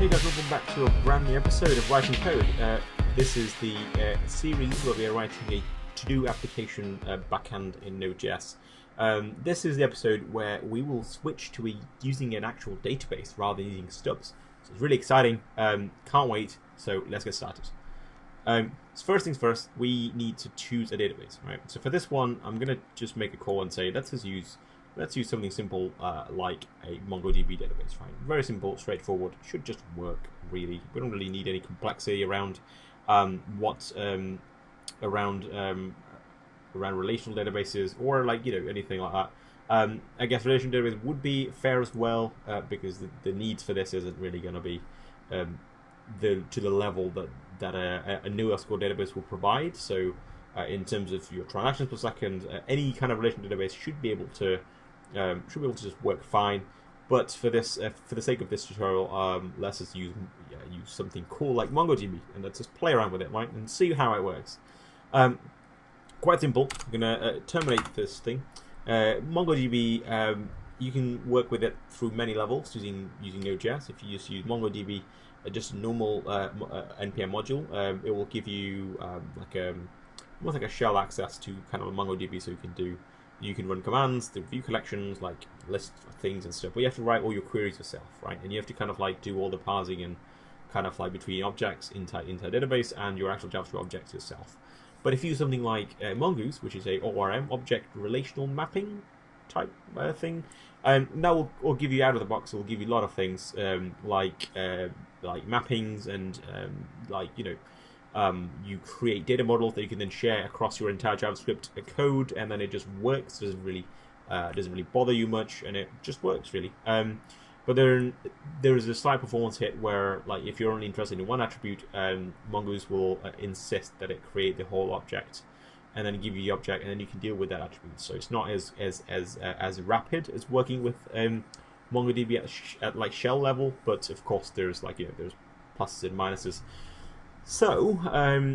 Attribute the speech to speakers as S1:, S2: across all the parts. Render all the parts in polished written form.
S1: Hey guys, welcome back to a brand new episode of Writing Code. This is the series where we are writing a to-do application backend in Node.js. This is the episode where we will switch to using an actual database rather than using stubs. So it's really exciting. Can't wait. So let's get started. So first things first, we need to choose a database, right? So for this one, I'm gonna just make a call and say let's use something simple like a MongoDB database, right? Very simple, straightforward, should just work really. We don't really need any complexity around around relational databases or anything like that. I guess relational database would be fair as well because the needs for this isn't really going to be to the level that a NoSQL database will provide. So in terms of your transactions per second, any kind of relational database should be able to just work fine. But for this, for the sake of this tutorial, let's just use something cool like MongoDB, and let's just play around with it, right, and see how it works. Quite simple. I'm gonna terminate this thing. MongoDB, you can work with it through many levels using Node.js. If you just use MongoDB, just a normal npm module, it will give you almost like a shell access to kind of a MongoDB, so you can run commands, the view collections, like list things and stuff. But you have to write all your queries yourself, right? And you have to kind of do all the parsing and kind of between objects inside a database and your actual JavaScript objects yourself. But if you use something like Mongoose, which is a ORM, object relational mapping type thing, that will give you out of the box. It will give you a lot of things like mappings and you create data models that you can then share across your entire JavaScript code, and then it just works. Doesn't really bother you much, and it just works really. But there is a slight performance hit where, if you're only interested in one attribute, Mongoose will insist that it create the whole object, and then give you the object, and then you can deal with that attribute. So it's not as rapid as working with MongoDB at shell level, but of course there's there's pluses and minuses. So,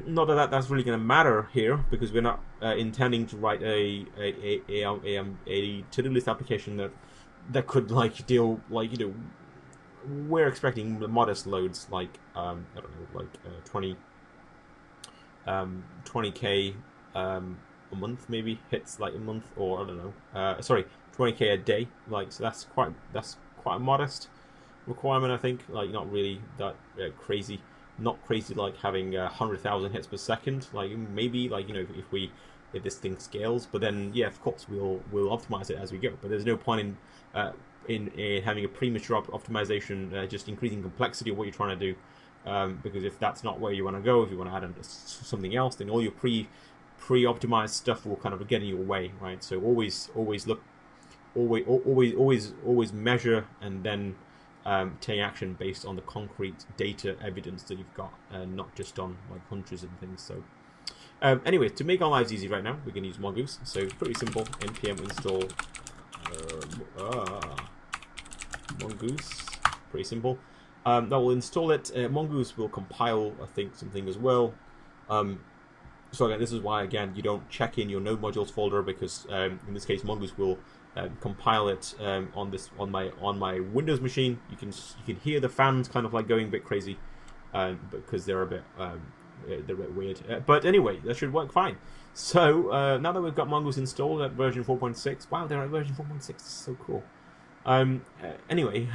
S1: not that that's really going to matter here, because we're not intending to write a to-do list application that could deal we're expecting modest loads I don't know 20k a month, maybe hits a month, or I don't know 20k a day, so that's quite a modest requirement, I think. Not really that crazy. Not crazy like having 100,000 hits per second. Maybe if this thing scales, but then of course we'll optimize it as we go. But there's no point in having a premature optimization, just increasing complexity of what you're trying to do, because if that's not where you want to go, if you want to add something else, then all your pre-optimized stuff will kind of get in your way, right? So always measure and then take action based on the concrete data evidence that you've got, and not just on hunches and things. So anyway, to make our lives easy right now, we can use Mongoose. So it's pretty simple. npm install Mongoose. Pretty simple. That will install it. Mongoose will compile, I think, something as well. So again, this is why you don't check in your node modules folder, because in this case Mongoose will compile it on my Windows machine. You can hear the fans kind of going a bit crazy because they're a bit weird. But anyway, that should work fine. So now that we've got Mongoose installed at version 4.6, wow, they're at version 4.6. This is so cool. Anyway,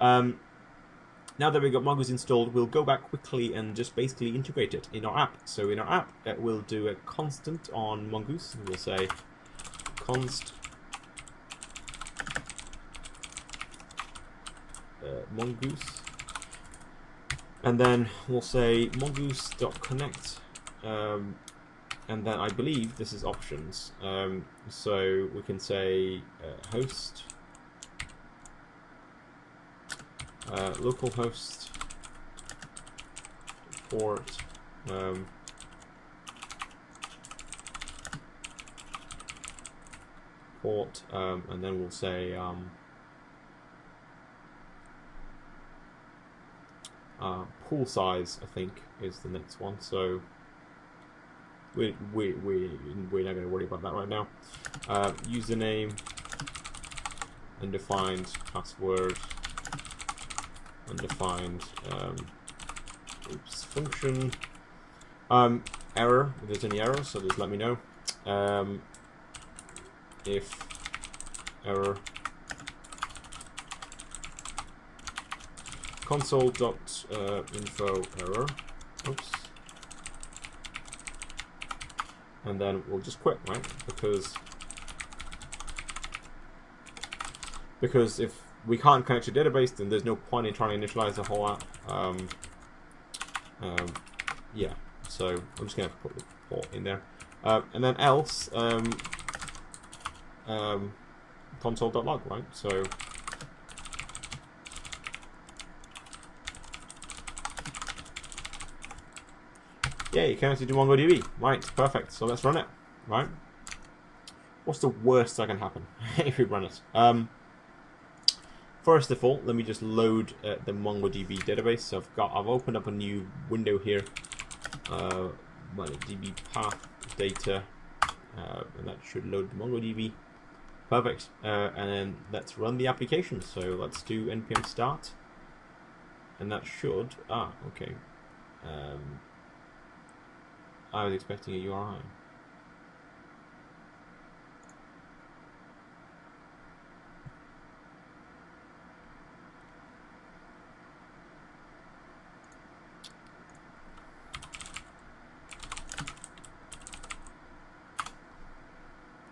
S1: now that we've got Mongoose installed, we'll go back quickly and just basically integrate it in our app. So in our app, we'll do a constant on Mongoose. We'll say const Mongoose, and then we'll say mongoose.connect, and then I believe this is options, so we can say host, localhost, port, and then we'll say pool size, I think, is the next one. So we're not going to worry about that right now. Username, undefined password, undefined function error, if there's any error, so just let me know. If error console.info error, oops, and then we'll just quit, right? Because if we can't connect to database, then there's no point in trying to initialize the whole app. Yeah, so I'm just going to put the port in there. And then else, console.log, right? So yeah, you connected to MongoDB. Right, perfect. So let's run it, right? What's the worst that can happen if we run it? First of all, let me just load the MongoDB database. So I've opened up a new window here. MongoDB path data, and that should load the MongoDB. Perfect. And then let's run the application. So let's do npm start, and that should. Okay. I was expecting a URI.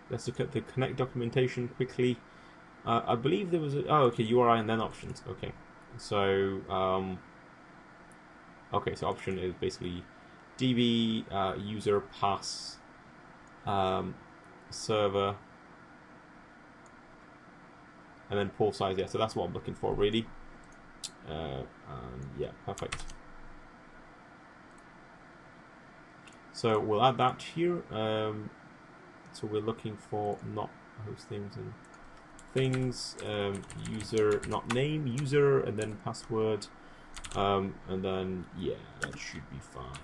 S1: Let's look at the connect documentation quickly. I believe there was a okay, URI and then options. Okay, so so option is basically DB user pass server and then pool size. Yeah, so that's what I'm looking for really. Yeah, perfect. So we'll add that here. So we're looking for not host names and things, user, not name, user, and then password, and then yeah, that should be fine.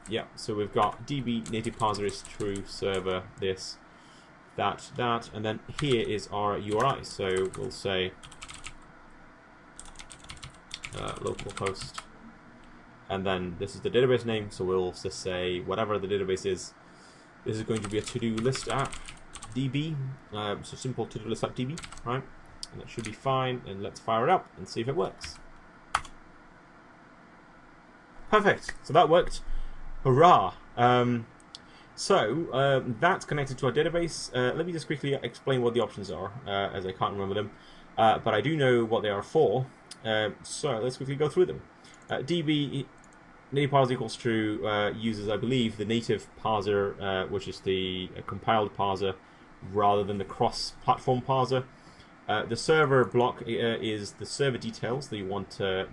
S1: Yeah, so we've got DB native parser is true, server this, that, and then here is our URI. So we'll say localhost, and then this is the database name. So we'll just say whatever the database is. This is going to be a to-do list app, DB, so simple to-do list app DB, right? And that should be fine, and let's fire it up and see if it works. Perfect, so that worked, hurrah! That's connected to our database. Let me just quickly explain what the options are, as I can't remember them, but I do know what they are for, so let's quickly go through them. DB native parser equals true, uses, I believe, the native parser, which is the compiled parser, rather than the cross-platform parser. The server block is the server details that you want, the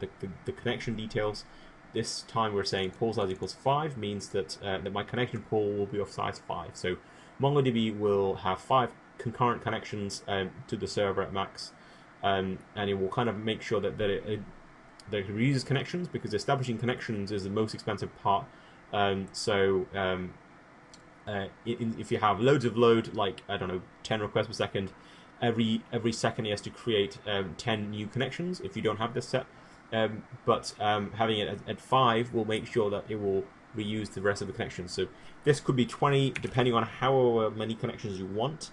S1: connection details. This time we're saying pool size equals 5, means that, that my connection pool will be of size 5. So MongoDB will have 5 concurrent connections to the server at max, and it will kind of make sure that it reuses connections, because establishing connections is the most expensive part. If you have loads of load, like I don't know, 10 requests per second, every second he has to create 10 new connections. If you don't have this set, but having it at 5 will make sure that it will reuse the rest of the connections. So this could be 20, depending on how many connections you want.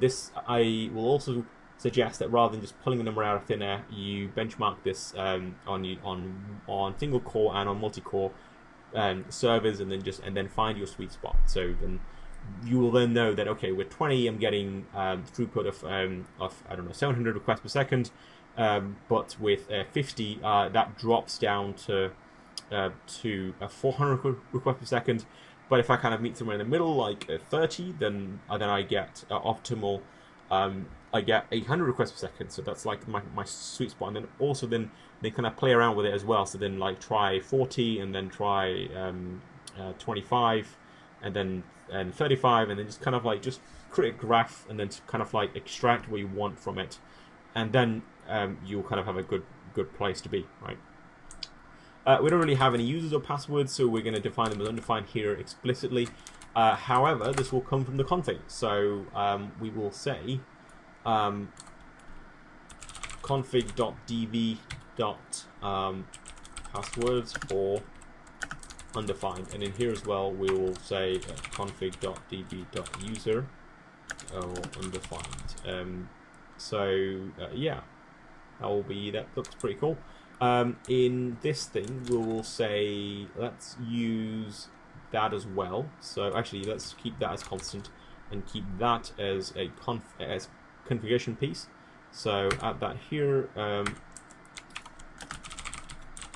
S1: This I will also suggest that rather than just pulling a number out of thin air, you benchmark this on single core and on multi-core servers, and then find your sweet spot. So then you will then know that okay, with 20 I'm getting throughput of I don't know, 700 requests per second, but with 50 that drops down to 400 requests per second. But if I kind of meet somewhere in the middle, like 30, then I get optimal. I get 800 requests per second, so that's like my sweet spot. And then also then they kind of play around with it as well. So then like try 40, and then try 25, and then 35, and then just kind of like just create a graph, and then kind of like extract what you want from it, and then you'll kind of have a good place to be, right? We don't really have any users or passwords, so we're going to define them as undefined here explicitly. However, this will come from the config, so we will say config.db passwords for undefined, and in here as well we will say config.db.user or undefined. Yeah, that looks pretty cool. In this thing we will say let's use that as well. So actually let's keep that as constant and keep that as a configuration piece. So add that here,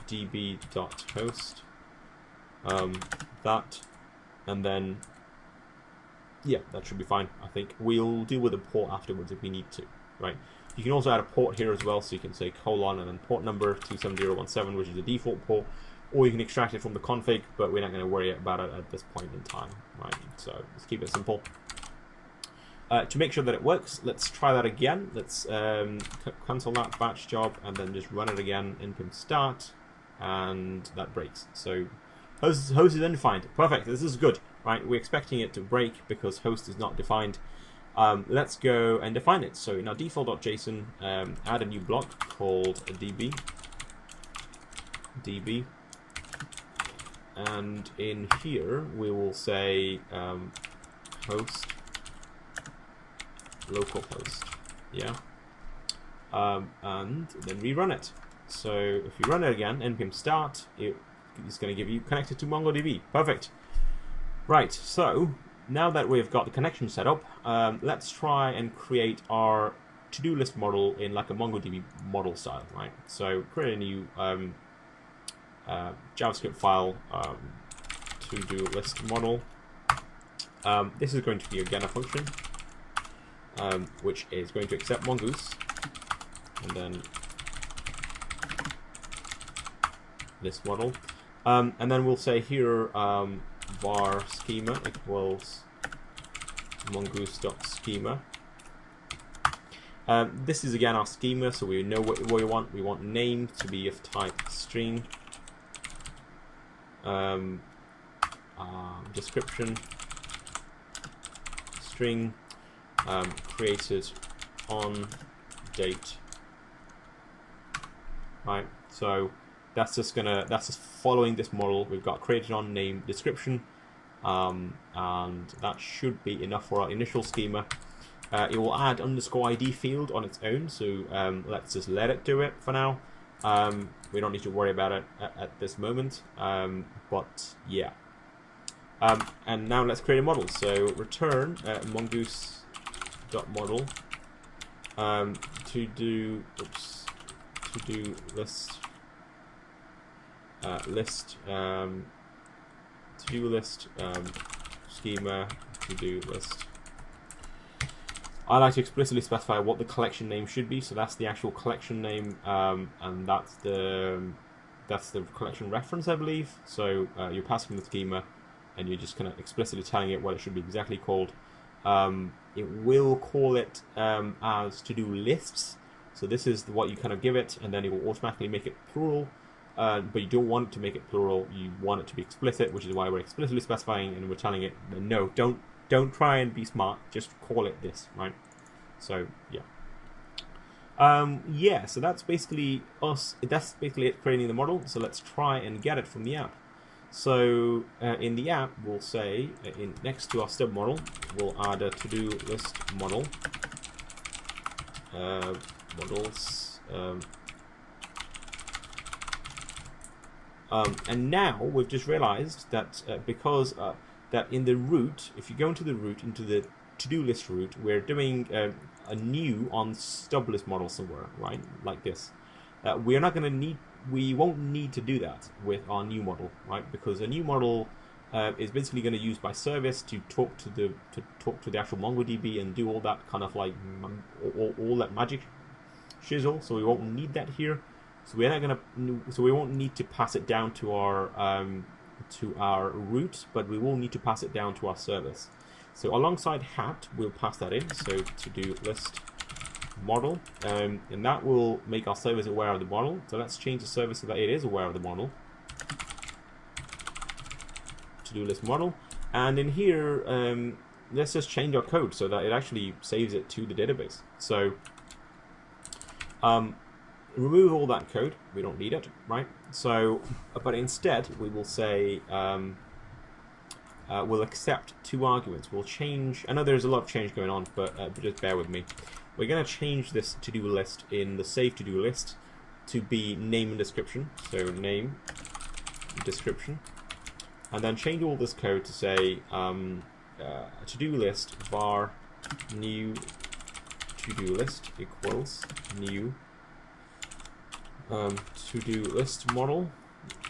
S1: db.host, that, and then yeah, that should be fine. I think we'll deal with the port afterwards if we need to, right? You can also add a port here as well, so you can say colon and then port number 27017, which is the default port, or you can extract it from the config, but we're not going to worry about it at this point in time, right? So let's keep it simple. To make sure that it works, let's try that again. Let's cancel that batch job and then just run it again, npm start, and that breaks. So host is undefined. Perfect, this is good, right? We're expecting it to break because host is not defined. Let's go and define it. So in our default.json, add a new block called db, and in here we will say host localhost, yeah, and then rerun it. So if you run it again, npm start, it's going to give you connected to MongoDB. Perfect. Right, so now that we've got the connection set up, let's try and create our to-do list model in like a MongoDB model style, right? So create a new JavaScript file, to-do list model. This is going to be again a function, which is going to accept Mongoose, and then list model, and then we'll say here var schema equals mongoose.schema. This is again our schema, so we know what we want. We want name to be of type string, description string, created on date, right? So that's just following this model. We've got created on name description, and that should be enough for our initial schema. It will add _ID field on its own, so let's just let it do it for now. We don't need to worry about it at this moment, but yeah. And now let's create a model. So return mongoose.model to do list to-do list schema to-do list. I like to explicitly specify what the collection name should be, so that's the actual collection name, and that's the collection reference, I believe. So you're passing the schema, and you're just kind of explicitly telling it what it should be exactly called. It will call it as to-do lists. So this is what you kind of give it, and then it will automatically make it plural. But you don't want it to make it plural. You want it to be explicit, which is why we're explicitly specifying, and we're telling it, no, don't try and be smart. Just call it this, right? So yeah. So that's basically us. That's basically it, creating the model. So let's try and get it from the app. So in the app, we'll say next to our stub model, we'll add a to-do list model. Models. And now we've just realized that because that in the root, if you go into the root, into the to-do list root, we're doing a new on stub list model somewhere, right? Like this. We won't need to do that with our new model, right? Because a new model is basically going to use by service to talk to the actual MongoDB and do all that kind of like all that magic shizzle. So we won't need that here. So we're not gonna. So we won't need to pass it down to our root, but we will need to pass it down to our service. So alongside hat, we'll pass that in. So to-do list model, and that will make our service aware of the model. So let's change the service so that it is aware of the model. To-do list model, and in here, let's just change our code so that it actually saves it to the database. So remove all that code. We don't need it, right? So, but instead we will say we'll accept 2 arguments. We'll change. I know there's a lot of change going on, but just bear with me. We're going to change this to-do list in the save to-do list to be name and description. So name, description, and then change all this code to say to-do list var new to-do list equals new to-do list model,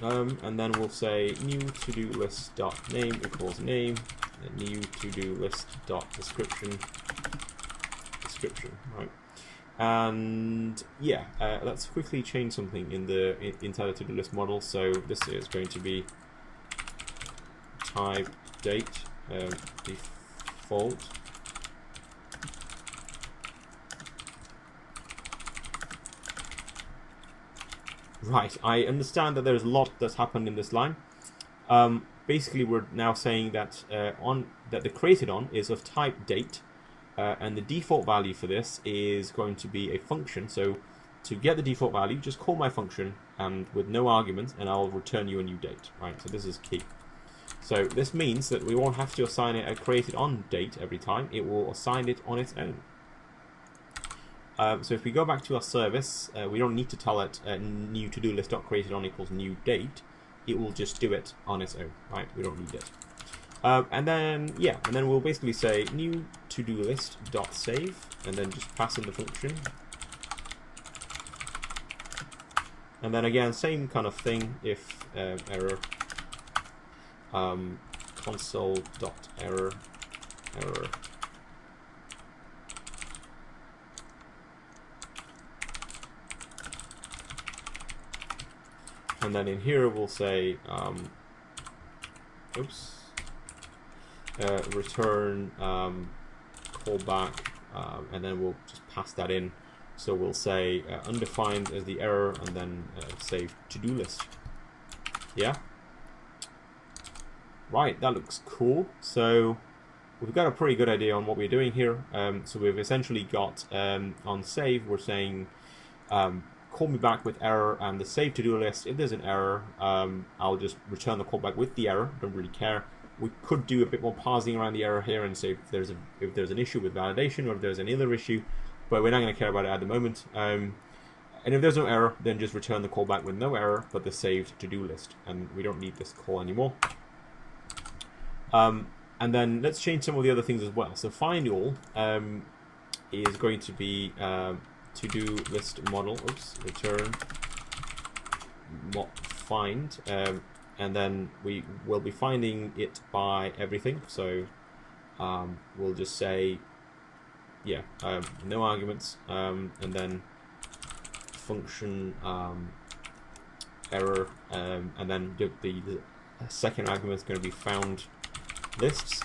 S1: and then we'll say new to-do list dot name equals name, and new to-do list dot description, right? And yeah, let's quickly change something in the entire to-do list model. So this is going to be type date default. Right, I understand that there's a lot that's happened in this line. Basically, we're now saying that that the created on is of type date, and the default value for this is going to be a function. So to get the default value, just call my function and with no argument, and I'll return you a new date. Right, so this is key. So this means that we won't have to assign it a created on date every time. It will assign it on its own. So if we go back to our service, we don't need to tell it new to-do list dot created on equals new date. It will just do it on its own, right? We don't need it. And then yeah, and then we'll basically say new to-do list dot save, and then just pass in the function. And then again, same kind of thing. If error console dot error. And then in here we'll say, return callback, and then we'll just pass that in. So we'll say undefined as the error, and then save to-do list. Yeah. Right, that looks cool. So we've got a pretty good idea on what we're doing here. So we've essentially got on save, we're saying call me back with error, and the save to-do list, if there's an error, I'll just return the callback with the error. Don't really care. We could do a bit more parsing around the error here and say if there's an issue with validation, or if there's any other issue, but we're not going to care about it at the moment. And if there's no error, then just return the callback with no error, but the saved to-do list, and we don't need this call anymore. And then let's change some of the other things as well. So find all is going to be to-do list model, return find, and then we will be finding it by everything. So we'll just say, yeah, no arguments, and then function error, and then the second argument is going to be found lists,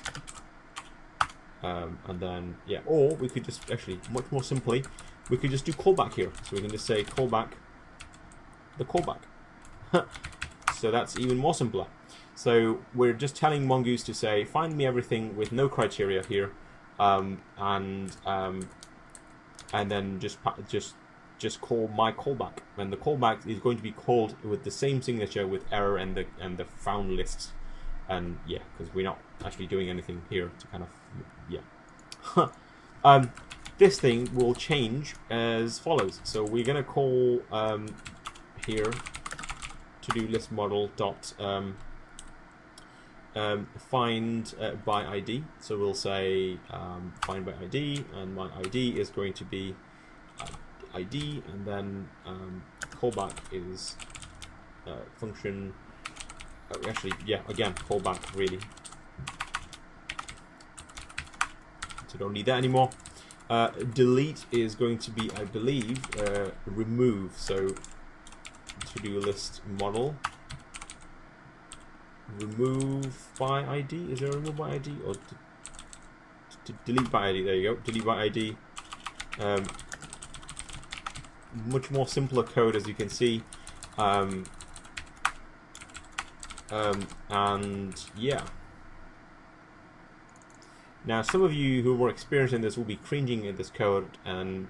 S1: and then yeah, or we could just actually much more simply, we could just do callback here. So we can just say callback the callback. So that's even more simpler. So we're just telling Mongoose to say find me everything with no criteria here, and then just call my callback, and the callback is going to be called with the same signature with error and the found lists. And yeah, because we're not actually doing anything here to kind of, yeah. This thing will change as follows. So we're going to call here to-do list model dot find by ID. So we'll say find by ID, and my ID is going to be ID, and then callback is function. Actually, yeah, again, callback really. So don't need that anymore. Delete is going to be, I believe, remove. So to-do list model remove by ID. Is there a remove by ID or to delete by ID? There you go. Delete by ID. Much more simpler code, as you can see. And yeah. Now, some of you who are more experienced in this will be cringing at this code and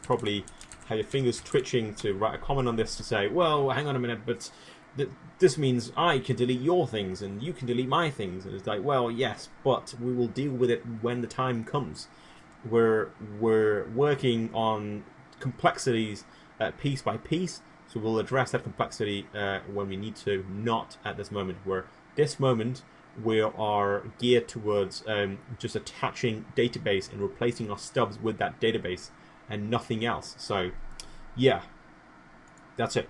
S1: probably have your fingers twitching to write a comment on this to say, well, hang on a minute, but this means I can delete your things and you can delete my things. And it's like, well, yes, but we will deal with it when the time comes. We're working on complexities piece by piece, so we'll address that complexity when we need to, not at this moment. Where this moment we are geared towards just attaching database and replacing our stubs with that database and nothing else. So yeah, that's it.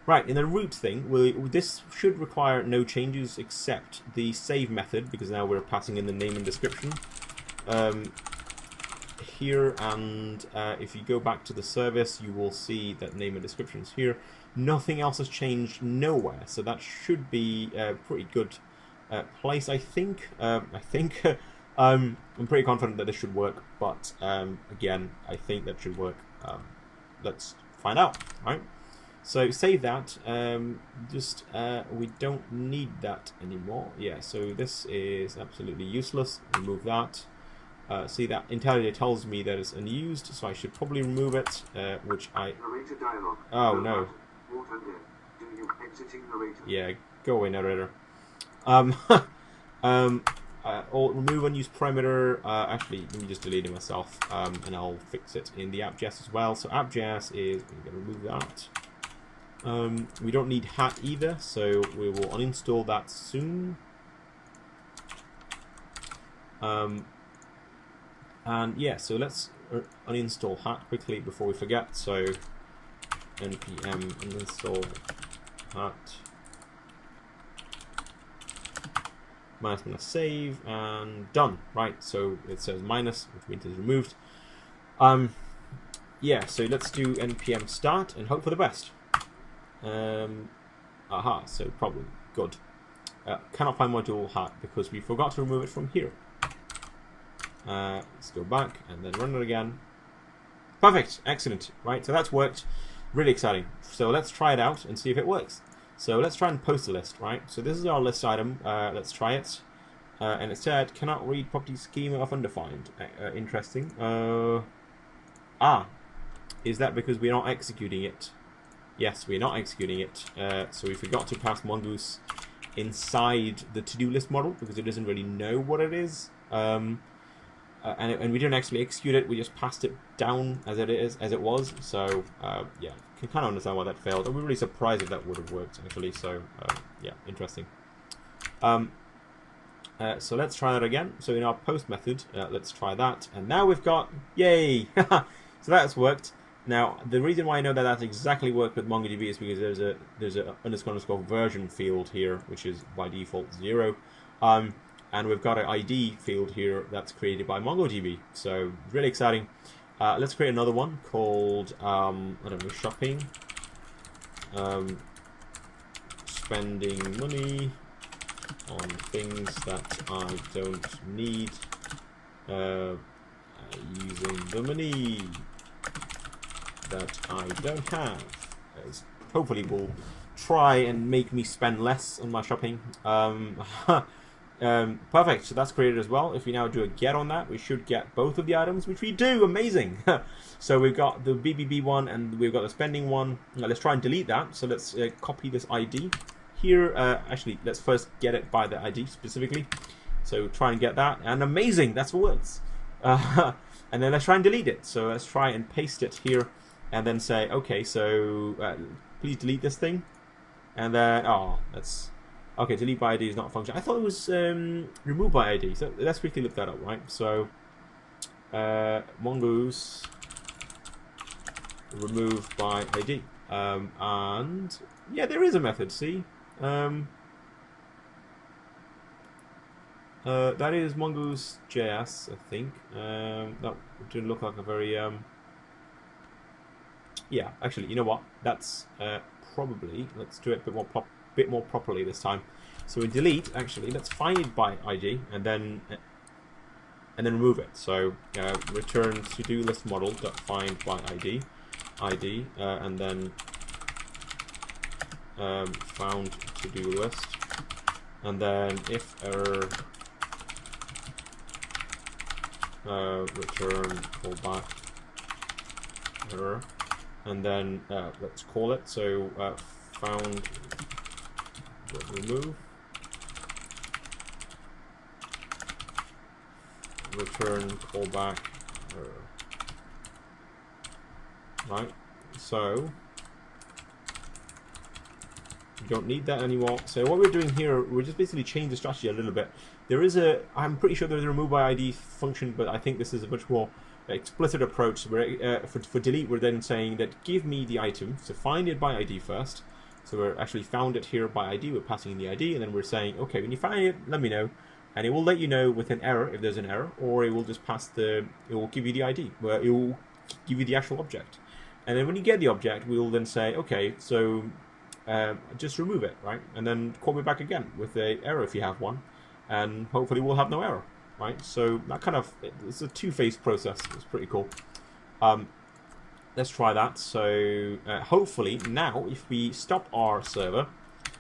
S1: Right, in the root thing, this should require no changes except the save method, because now we're passing in the name and description here, and if you go back to the service, you will see that name and description is here. Nothing else has changed nowhere, so that should be a pretty good place, I think. I'm pretty confident that this should work, but again, I think that should work. Let's find out, right? So save that. We don't need that anymore. Yeah, so this is absolutely useless. Remove that. See, that IntelliJ tells me that it's unused, so I should probably remove it, which I... Oh no. Yeah, go away, narrator. Remove unused parameter. Actually, let me just delete it myself, and I'll fix it in the app.js as well. So app.js is, we're going to remove that. We don't need hat either, so we will uninstall that soon. And yeah, so let's uninstall hat quickly before we forget. So npm uninstall hat minus save, and done. Right, so it says minus, which means it's removed. Yeah, so let's do npm start and hope for the best. So problem, good. Cannot find module hat because we forgot to remove it from here. Let's go back and then run it again. Perfect, excellent. Right, so that's worked. Really exciting. So let's try it out and see if it works. So let's try and post a list, right? So this is our list item. Let's try it. And it said, cannot read property schema of undefined. Interesting. Is that because we're not executing it? Yes, we're not executing it. So we forgot to pass Mongoose inside the to-do list model because it doesn't really know what it is. And we didn't actually execute it. We just passed it down as it was. So yeah, can kind of understand why that failed. And we're really surprised if that would have worked actually. So yeah, interesting. So let's try that again. So in our post method, let's try that. And now we've got, yay! So that's worked. Now, the reason why I know that that's exactly worked with MongoDB is because there's a underscore version field here, which is by default 0. And we've got an ID field here that's created by MongoDB. So really exciting. Let's create another one called, I don't know, shopping. Spending money on things that I don't need. Using the money that I don't have. Hopefully will try and make me spend less on my shopping. Perfect, so that's created as well. If we now do a get on that, we should get both of the items, which we do. Amazing. So we've got the BBB one and we've got the spending one. Now let's try and delete that. So let's copy this ID here. Actually, let's first get it by the ID specifically. So try and get that, and amazing, that's what works. And then let's try and delete it. So let's try and paste it here and then say, okay, so please delete this thing. And then, that's, okay, delete by ID is not a function. I thought it was remove by ID. So let's quickly look that up, right? So Mongoose remove by ID. And yeah, there is a method, see? That is Mongoose.js, I think. That didn't look like a very... Yeah, actually, you know what? That's probably... Let's do it a bit more properly this time. So we delete, actually, let's find it by ID, and then remove it. So return to-do list model.find by ID, and then found to-do list, and then if error... return callback and then let's call it. So found remove, return callback error. Right, so you don't need that anymore. So what we're doing here, we're just basically changing the strategy a little bit. There is I'm pretty sure there's a remove by ID function, but I think this is a much more explicit approach. Where for delete, we're then saying that give me the item, so find it by ID first. So we're actually found it here by ID, we're passing in the ID, and then we're saying, okay, when you find it, let me know. And it will let you know with an error if there's an error, or it will just it will give you the ID, where it will give you the actual object. And then when you get the object, we'll then say, okay, so just remove it, right? And then call me back again with an error if you have one, and hopefully we'll have no error, right? So that kind of, it's a two-phase process. It's pretty cool. Let's try that. So hopefully now, if we stop our server,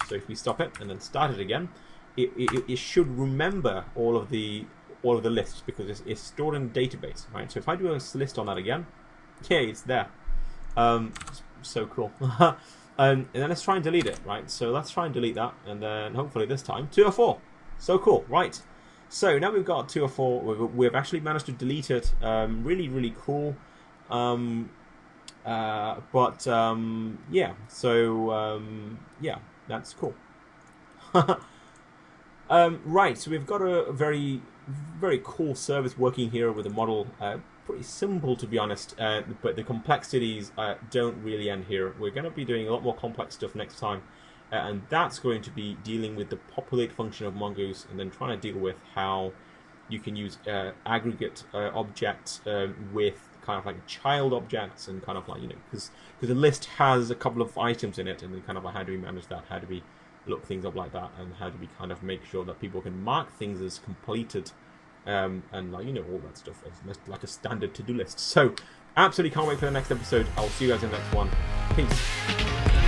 S1: so if we stop it and then start it again, it should remember all of the lists, because it's stored in a database, right? So if I do a list on that again, yeah, it's there. So cool. And then let's try and delete it, right? So let's try and delete that, and then hopefully this time 204. So cool, right? So now we've got 204. We've actually managed to delete it. Really, really cool. Yeah. So yeah, that's cool. Right. So we've got a very, very cool service working here with a model. Pretty simple, to be honest, but the complexities don't really end here. We're going to be doing a lot more complex stuff next time, and that's going to be dealing with the populate function of Mongoose, and then trying to deal with how you can use aggregate objects with kind of like child objects, and kind of like, you know, because the list has a couple of items in it, and then kind of like how do we manage that, how do we look things up like that, and how do we kind of make sure that people can mark things as completed, and like, you know, all that stuff is like a standard to-do list. So absolutely can't wait for the next episode. I'll see you guys in the next one. Peace.